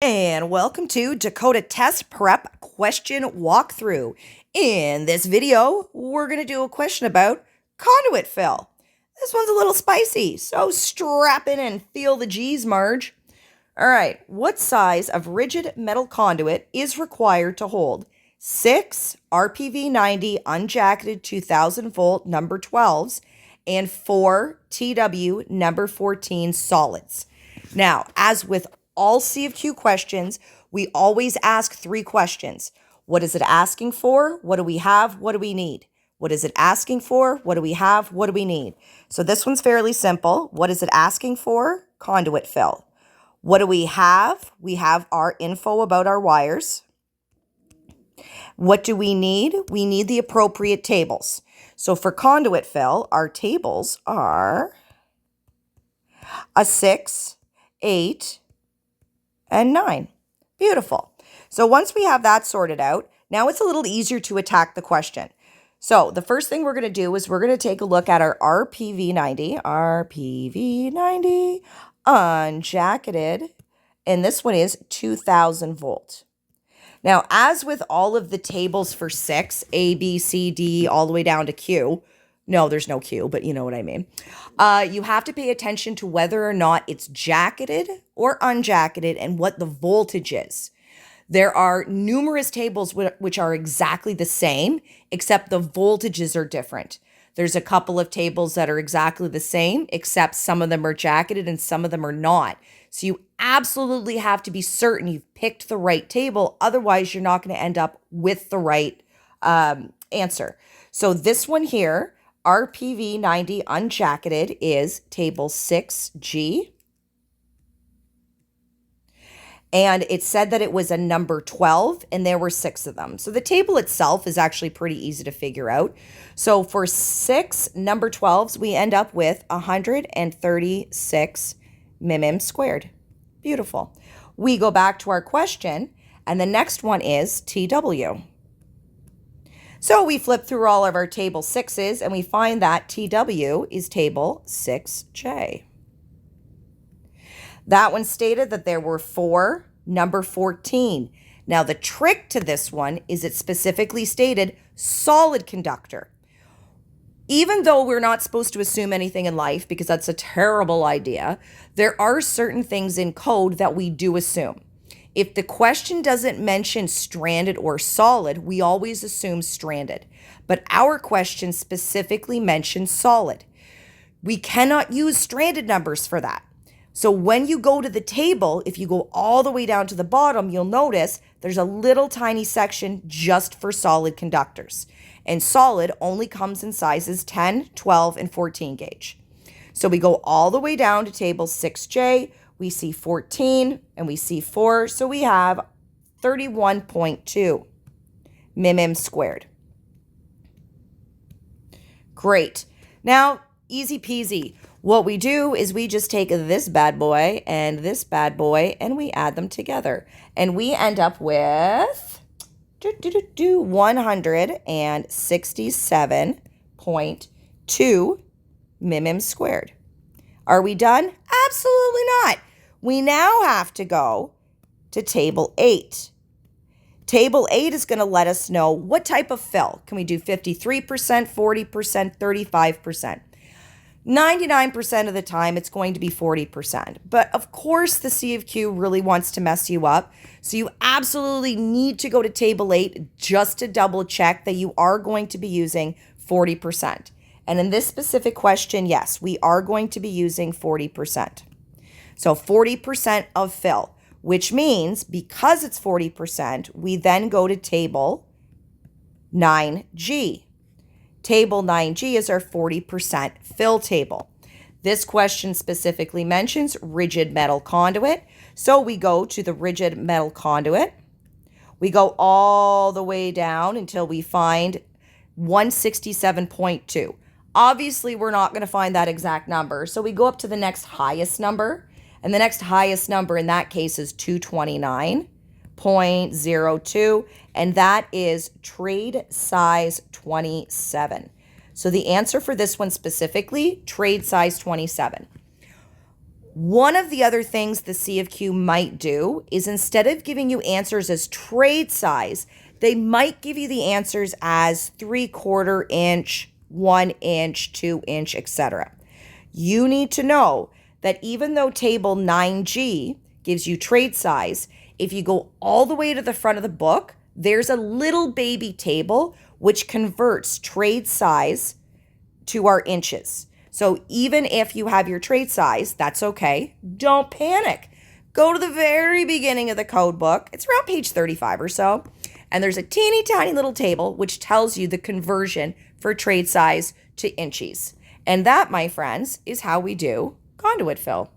And welcome to Dakota Test Prep Question Walkthrough. In this video, we're going to do a question about conduit fill. This one's a little spicy, so strap in and feel the G's, Marge. All right, what size of rigid metal conduit is required to hold 6 RPV 90 unjacketed 2000 volt number 12s and 4 TW number 14 solids? Now, as with all C of Q questions, we always ask 3 questions. What is it asking for? What do we have? What do we need? What is it asking for? What do we have? What do we need? So this one's fairly simple. What is it asking for? Conduit fill. What do we have? We have our info about our wires. What do we need? We need the appropriate tables. So for conduit fill, our tables are a 6, 8, and 9. Beautiful. So once we have that sorted out, now it's a little easier to attack the question. So the first thing we're going to do is we're going to take a look at our RPV 90 unjacketed, and this one is 2000 volt. Now, as with all of the tables for 6, A, B, C, D, all the way down to Q, no, there's no Q, but you know what I mean. You have to pay attention to whether or not it's jacketed or unjacketed and what the voltage is. There are numerous tables which are exactly the same, except the voltages are different. There's a couple of tables that are exactly the same, except some of them are jacketed and some of them are not. So you absolutely have to be certain you've picked the right table. Otherwise, you're not going to end up with the right answer. So this one here, RPV 90 unjacketed, is table 6G. And it said that it was a number 12 and there were 6 of them. So the table itself is actually pretty easy to figure out. So for 6 number 12s, we end up with 136 mm squared. Beautiful. We go back to our question, and the next one is TW. So we flip through all of our table 6s and we find that TW is table 6J. That one stated that there were 4 number 14. Now the trick to this one is it specifically stated solid conductor. Even though we're not supposed to assume anything in life because that's a terrible idea, there are certain things in code that we do assume. If the question doesn't mention stranded or solid, we always assume stranded. But our question specifically mentions solid. We cannot use stranded numbers for that. So when you go to the table, if you go all the way down to the bottom, you'll notice there's a little tiny section just for solid conductors. And solid only comes in sizes 10, 12, and 14 gauge. So we go all the way down to table 6J. We see 14 and we see 4. So we have 31.2 mm squared. Great. Now, easy peasy. What we do is we just take this bad boy and we add them together. And we end up with 167.2 mm squared. Are we done? Absolutely not. We now have to go to table 8. Table 8 is going to let us know what type of fill. Can we do 53%, 40%, 35%? 99% of the time, it's going to be 40%. But of course, the C of Q really wants to mess you up. So you absolutely need to go to table 8 just to double check that you are going to be using 40%. And in this specific question, yes, we are going to be using 40%. So 40% of fill, which means because it's 40%, we then go to table 9G. Table 9G is our 40% fill table. This question specifically mentions rigid metal conduit. So we go to the rigid metal conduit. We go all the way down until we find 167.2. Obviously, we're not going to find that exact number. So we go up to the next highest number. And the next highest number in that case is 229.02. And that is trade size 27. So the answer for this one specifically, trade size 27. One of the other things the C of Q might do is instead of giving you answers as trade size, they might give you the answers as 3/4 inch, 1 inch, 2 inch, etc. You need to know that even though table 9G gives you trade size, if you go all the way to the front of the book, there's a little baby table which converts trade size to our inches. So even if you have your trade size, that's okay. Don't panic. Go to the very beginning of the code book. It's around page 35 or so. And there's a teeny tiny little table which tells you the conversion for trade size to inches. And that, my friends, is how we do conduit fill.